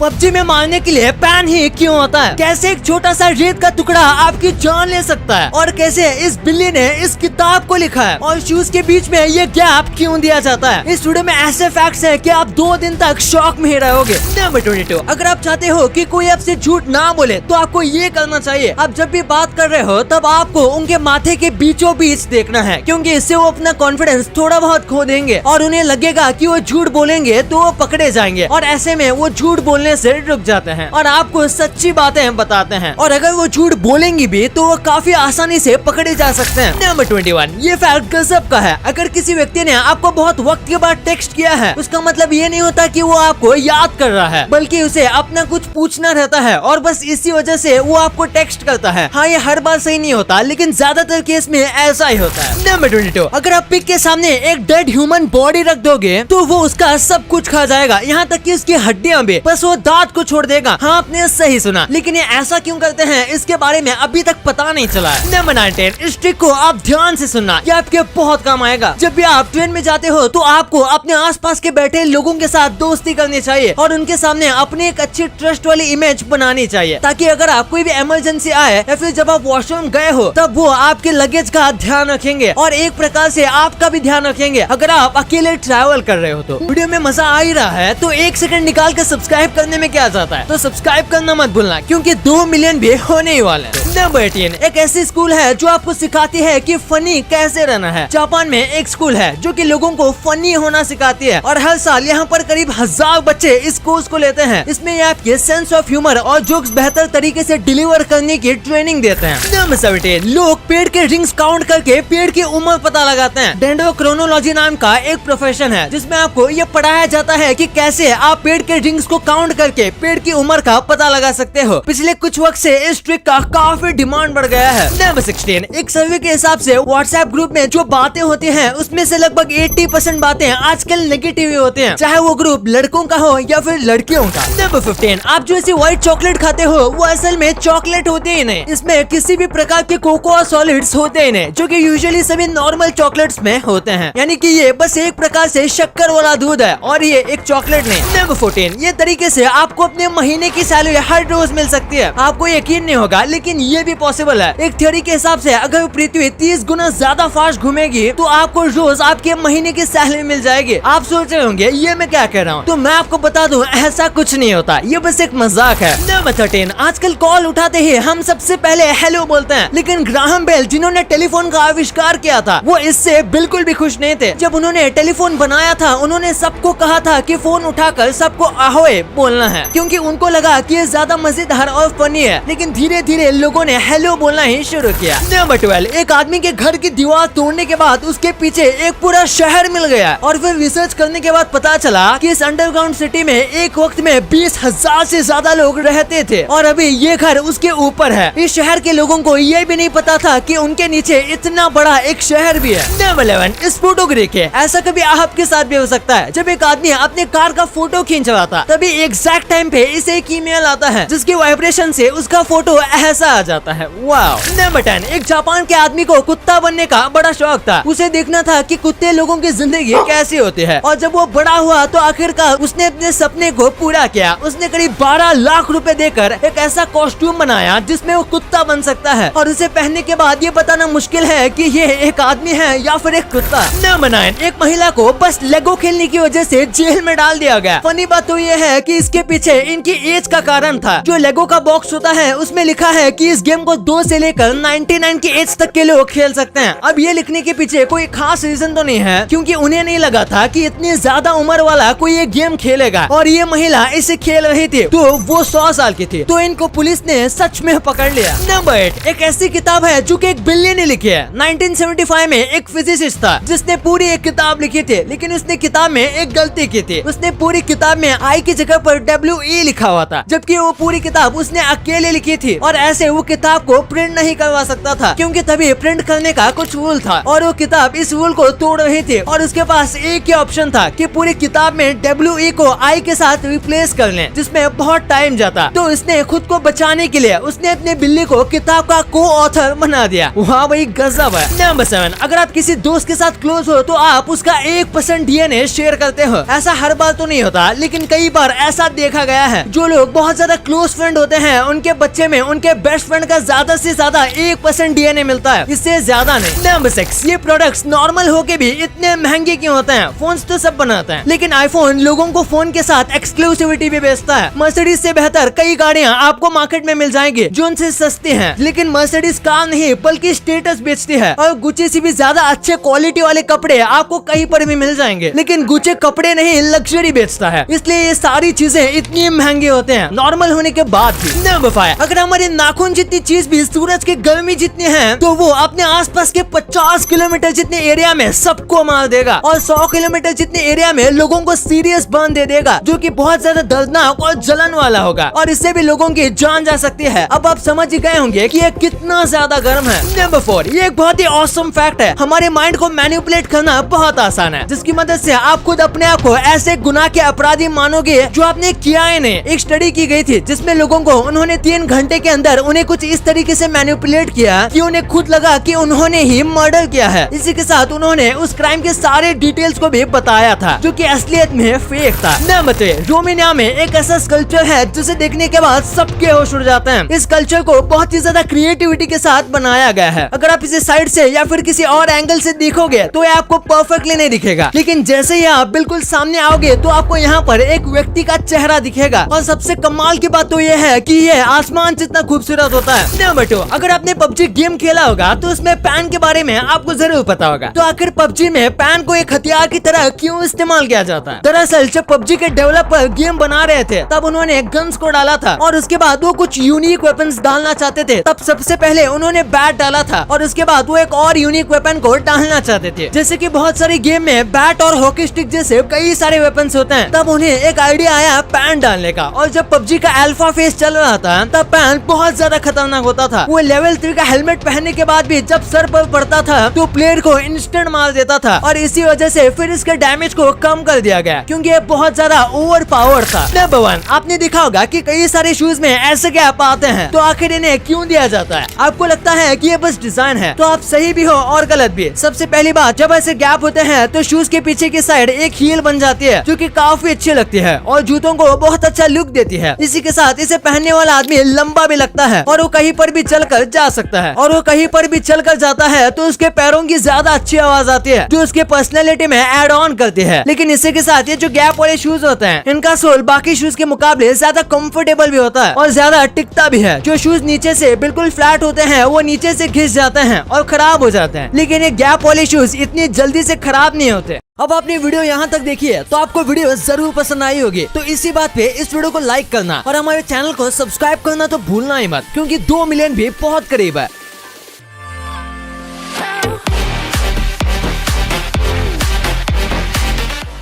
PUBG में मारने के लिए पैन ही क्यों होता है? कैसे एक छोटा सा रेत का टुकड़ा आपकी जान ले सकता है? और कैसे इस बिल्ली ने इस किताब को लिखा है? और शूज के बीच में ये गैप क्यों दिया जाता है? इस वीडियो में ऐसे फैक्ट्स हैं कि आप 2 दिन तक शॉक में ही रहोगे। नंबर 22, अगर आप चाहते हो कि कोई आपसे झूठ ना बोले तो आपको ये करना चाहिए। आप जब भी बात कर रहे हो तब आपको उनके माथे के बीचों बीच देखना है, क्योंकि इससे वो अपना कॉन्फिडेंस थोड़ा बहुत खो देंगे और उन्हें लगेगा कि वो झूठ बोलेंगे तो वो पकड़े जाएंगे, और ऐसे में वो झूठ बोलने से रुक जाते हैं और आपको सच्ची बातें बताते हैं। और अगर वो झूठ बोलेंगी भी तो वो काफी आसानी से पकड़े जा सकते हैं। नंबर 21, ये फैक्ट गजब का है। अगर किसी व्यक्ति ने आपको बहुत वक्त के बाद टेक्स्ट किया है, उसका मतलब ये नहीं होता कि वो आपको याद कर रहा है, बल्कि उसे अपना कुछ पूछना रहता है और बस इसी वजह से वो आपको टेक्स्ट करता है। हाँ, ये हर बार सही नहीं होता, लेकिन ज्यादातर केस में ऐसा ही होता है। नंबर 22, अगर आप पिग के सामने एक डेड ह्यूमन बॉडी रख दोगे तो वो उसका सब कुछ खा जाएगा, यहाँ तक कि उसकी हड्डियां भी, बस वो दांत को छोड़ देगा। हाँ, आपने सही सुना, लेकिन ये ऐसा क्यों करते हैं इसके बारे में अभी तक पता नहीं चला है। नंबर 19, इस ट्रिक को आप ध्यान से सुनना, ये आपके बहुत काम आएगा। जब भी आप ट्रेन में जाते हो तो आपको अपने आसपास के बैठे लोगों के साथ दोस्ती करनी चाहिए और उनके सामने अपनी एक अच्छी ट्रस्ट वाली इमेज बनानी चाहिए, ताकि अगर आप कोई भी इमरजेंसी आए या फिर जब आप वॉशरूम गए हो तब वो आपके लगेज का ध्यान रखेंगे और एक प्रकार से आपका भी ध्यान रखेंगे अगर आप अकेले ट्रैवल कर रहे हो तो। वीडियो में मजा आ ही रहा है तो 1 सेकंड निकाल कर सब्सक्राइब करने में क्या जाता है, तो सब्सक्राइब करना मत भूलना, क्योंकि 2 मिलियन भी होने ही वाले हैं। नंबर 18, एक ऐसी स्कूल है जो आपको सिखाती है कि फनी कैसे रहना है। जापान में एक स्कूल है जो कि लोगों को फनी होना सिखाती है और हर साल यहाँ पर करीब 1000 बच्चे इस कोर्स को लेते हैं। इसमें ये आपके सेंस ऑफ ह्यूमर और जोक्स बेहतर तरीके से डिलीवर करने की ट्रेनिंग देते हैं। नंबर 17, लोग पेड़ के रिंग्स काउंट करके पेड़ की उम्र पता लगाते हैं। डेंड्रोक्रोनोलॉजी नाम का एक प्रोफेशन है जिसमें आपको ये पढ़ाया जाता है कि कैसे आप पेड़ के रिंग्स को काउंट करके पेड़ की उम्र का पता लगा सकते हो। पिछले कुछ वक्त से इस ट्रिक का काफी डिमांड बढ़ गया है। नंबर 16, एक सर्वे के हिसाब से व्हाट्सएप ग्रुप में जो बातें होती हैं उसमें से लगभग 80% बातें आजकल नेगेटिव होती हैं, चाहे वो ग्रुप लड़कों का हो या फिर लड़कियों का। नंबर 15, आप जो ऐसी व्हाइट चॉकलेट खाते हो वो असल में चॉकलेट होते ही नहीं, इसमें किसी भी प्रकार के कोकोआ सॉलिड्स होते ही नहीं, जो कि यूजुअली सभी नॉर्मल चॉकलेट्स में होते हैं, यानी कि ये बस एक प्रकार से शक्कर वाला दूध है और ये एक चॉकलेट नहीं। नंबर 14, ये तरीके से आपको अपने महीने की सैलरी हर रोज मिल सकती है। आपको यकीन नहीं होगा, लेकिन ये भी पॉसिबल है। एक थ्योरी के हिसाब से अगर पृथ्वी 30 गुना ज्यादा फास्ट घूमेगी तो आपको रोज आपके महीने की सैलरी मिल जाएगी। आप सोच रहे होंगे ये मैं क्या कह रहा हूँ, तो मैं आपको बता दूं ऐसा कुछ नहीं होता, ये बस एक मजाक है। नंबर 13, आजकल कॉल उठाते ही हम सबसे पहले हेलो बोलते हैं, लेकिन ग्राहम बेल जिन्होंने टेलीफोन का आविष्कार किया था वो इससे बिल्कुल भी खुश नहीं थे। जब उन्होंने टेलीफोन बनाया था उन्होंने सबको कहा था कि फोन उठाकर सबको ahoy बोलना है, क्योंकि उनको लगा कि ये ज्यादा मजेदार और फनी है। लेकिन धीरे धीरे लोगों ने हेलो बोलना ही शुरू किया। नंबर 12, एक आदमी के घर की दीवार तोड़ने के बाद उसके पीछे एक पूरा शहर मिल गया और फिर रिसर्च करने के बाद पता चला कि इस अंडरग्राउंड सिटी में एक वक्त में 20,000 से ज्यादा लोग रहते थे और अभी ये घर उसके ऊपर है। इस शहर के लोगों को ये भी नहीं पता था कि उनके नीचे इतना बड़ा एक शहर भी है। नंबर 11, इस फोटोग्राफ के ऐसा कभी आपके साथ भी हो सकता है। जब एक आदमी अपने कार का फोटो खींच रहा था तभी एग्जैक्ट टाइम पे इसे एक ईमेल आता है जिसके वाइब्रेशन से उसका फोटो ऐसा आ जाता है। वाव। नंबर 10, एक जापान के आदमी को कुत्ता बनने का बड़ा शौक था। उसे देखना था कि कुत्ते लोगों की जिंदगी कैसी होती है और जब वो बड़ा हुआ तो आखिरकार उसने अपने सपने को पूरा किया। उसने करीब 12 लाख रुपए देकर एक ऐसा कॉस्ट्यूम बनाया जिसमें वो कुत्ता बन सकता है और उसे पहनने के बाद ये बताना मुश्किल है कि ये एक आदमी है या फिर एक कुत्ता। नंबर 9, एक महिला को बस लेगो खेलने की वजह से जेल में डाल दिया गया। फनी बात तो ये है कि इसके पीछे इनकी एज का कारण था। जो लेगो का बॉक्स होता है उसमें लिखा है कि इस गेम को 2 से लेकर 99 की एज तक के लोग खेल सकते हैं। अब ये लिखने के पीछे कोई खास रीजन तो नहीं है, क्योंकि उन्हें नहीं लगा था कि इतनी ज्यादा उम्र वाला कोई ये गेम खेलेगा और ये महिला इसे खेल रही थी तो वो 100 साल की थी, तो इनको पुलिस ने सच में पकड़ लिया। नंबर 8, एक ऐसी किताब है जो कि एक बिल्ली ने लिखी है। 1975 में एक फिजिसिस्ट था जिसने पूरी एक किताब लिखी थी, लेकिन उसने किताब में एक गलती की थी। उसने पूरी किताब में आई की जगह पर WE लिखा हुआ था, जबकि वो पूरी किताब उसने अकेले लिखी थी और ऐसे वो किताब को प्रिंट नहीं करवा सकता था, क्योंकि तभी प्रिंट करने का कुछ रूल था और वो किताब इस रूल को तोड़ रही थी और उसके पास एक ही ऑप्शन था कि पूरी किताब में WE को I के साथ रिप्लेस कर लें, जिसमें बहुत टाइम जाता। तो इसने खुद को बचाने के लिए उसने अपने बिल्ली को किताब का को ऑथर बना दिया। वहाँ वही गजब है। नंबर 7, अगर आप किसी दोस्त के साथ क्लोज हो तो आप उसका 1% DNA शेयर करते हो। ऐसा हर बार तो नहीं होता, लेकिन कई बार ऐसा बात देखा गया है, जो लोग बहुत ज्यादा क्लोज फ्रेंड होते हैं उनके बच्चे में उनके बेस्ट फ्रेंड का ज्यादा से ज्यादा 1% DNA मिलता है, इससे ज्यादा नहीं। नंबर 6, ये प्रोडक्ट्स नॉर्मल होके भी इतने महंगे क्यों होते हैं? फोन्स तो सब बनाते हैं, लेकिन आईफोन लोगों को फोन के साथ एक्सक्लूसिविटी भी बेचता है। मर्सिडीज से बेहतर कई गाड़ियां आपको मार्केट में मिल जाएंगी जो उनसे सस्ती हैं, लेकिन मर्सिडीज कार नहीं बल्कि स्टेटस बेचती है। और गुच्ची से भी ज्यादा अच्छे क्वालिटी वाले कपड़े आपको कहीं पर भी मिल जाएंगे, लेकिन गुच्ची कपड़े नहीं लग्जरी बेचता है, इसलिए ये सारी चीजें इतनी महंगे होते हैं नॉर्मल होने के बाद भी। नंबर 5, अगर हमारे नाखून जितनी चीज भी सूरज की गर्मी जितनी है, तो वो अपने आसपास के 50 किलोमीटर जितने एरिया में सबको मार देगा और 100 किलोमीटर जितने एरिया में लोगों को सीरियस बर्न दे देगा, जो कि बहुत ज्यादा दर्दनाक और जलन वाला होगा और इससे भी लोगों की जान जा सकती है। अब आप समझ ही गए होंगे कि ये कितना ज्यादा गर्म है। नंबर 4, ये एक बहुत ही ऑसम फैक्ट है, हमारे माइंड को मैनिपुलेट करना बहुत आसान है, जिसकी मदद से आप खुद अपने आप को ऐसे गुनाह के अपराधी मानोगे जो आपने किया ही नहीं। एक स्टडी की गई थी जिसमें लोगों को उन्होंने 3 घंटे के अंदर उन्हें कुछ इस तरीके से मैनिपुलेट किया कि उन्हें खुद लगा कि उन्होंने ही मर्डर किया है। इसी के साथ उन्होंने उस क्राइम के सारे डिटेल्स को भी बताया था, जो कि असलियत में फेक था। नंबर 3, रोमानिया में एक ऐसा स्कल्पचर है जिसे देखने के बाद सबके होश उड़ जाते हैं। इस कल्चर को बहुत ही ज्यादा क्रिएटिविटी के साथ बनाया गया है। अगर आप इसे साइड से या फिर किसी और एंगल से देखोगे तो ये आपको परफेक्टली नहीं दिखेगा, लेकिन जैसे ही आप बिल्कुल सामने आओगे तो आपको यहाँ पर एक व्यक्ति का चेहरा दिखेगा। और सबसे कमाल की बात तो ये है कि ये आसमान जितना खूबसूरत होता है। नंबर 2, अगर आपने PUBG गेम खेला होगा तो उसमें पैन के बारे में आपको जरूर पता होगा। तो आखिर PUBG में पैन को एक हथियार की तरह क्यों इस्तेमाल किया जाता है? दरअसल जब PUBG के डेवलपर गेम बना रहे थे तब उन्होंने गन्स को डाला था और उसके बाद वो कुछ यूनिक वेपन्स डालना चाहते थे। तब सबसे पहले उन्होंने बैट डाला था और उसके बाद वो एक और यूनिक वेपन को डालना चाहते थे। जैसे कि बहुत सारे गेम में बैट और हॉकी स्टिक जैसे कई सारे वेपन्स होते हैं, तब उन्हें एक आइडिया आया पैन डालने का। और जब PUBG का अल्फा फेज चल रहा था तब पैन बहुत ज्यादा खतरनाक होता था। वो लेवल 3 का हेलमेट पहनने के बाद भी जब सर पर पड़ता था तो प्लेयर को इंस्टेंट मार देता था और इसी वजह से फिर इसके डैमेज को कम कर दिया गया, क्योंकि ये बहुत ज्यादा ओवर पावर था। नंबर 1, आपने देखा होगा कि कई सारे शूज में ऐसे गैप आते हैं, तो आखिर इन्हें क्यों दिया जाता है? आपको लगता है कि ये बस डिजाइन है, तो आप सही भी हो और गलत भी। सबसे पहली बात, जब ऐसे गैप होते हैं तो शूज के पीछे की साइड एक हील बन जाती है, जो कि काफी अच्छी लगती है और जूतों को बहुत अच्छा लुक देती है। इसी के साथ इसे पहनने वाला आदमी लंबा भी लगता है और वो कहीं पर भी चलकर जा सकता है, और वो कहीं पर भी चलकर जाता है तो उसके पैरों की ज्यादा अच्छी आवाज आती है, जो उसके पर्सनैलिटी में एड ऑन करती है। लेकिन इसी के साथ ये जो गैप वाले शूज होते हैं, इनका सोल बाकी शूज के मुकाबले ज्यादा कंफर्टेबल भी होता है और ज्यादा टिकता भी है। जो शूज नीचे से बिल्कुल फ्लैट होते हैं वो नीचे से घिस जाते हैं और खराब हो जाते हैं, लेकिन ये गैप वाले शूज इतनी जल्दी से खराब नहीं होते। अब आपने वीडियो यहाँ तक देखी है तो आपको वीडियो जरूर पसंद आई होगी, तो इसी बात पे इस वीडियो को लाइक करना और हमारे चैनल को सब्सक्राइब करना तो भूलना ही मत, क्योंकि 2 मिलियन भी बहुत करीब है।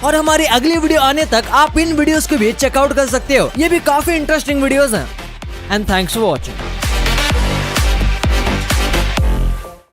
और हमारी अगली वीडियो आने तक आप इन वीडियोस को भी चेकआउट कर सकते हो, ये भी काफी इंटरेस्टिंग वीडियोस हैं। And thanks for watching.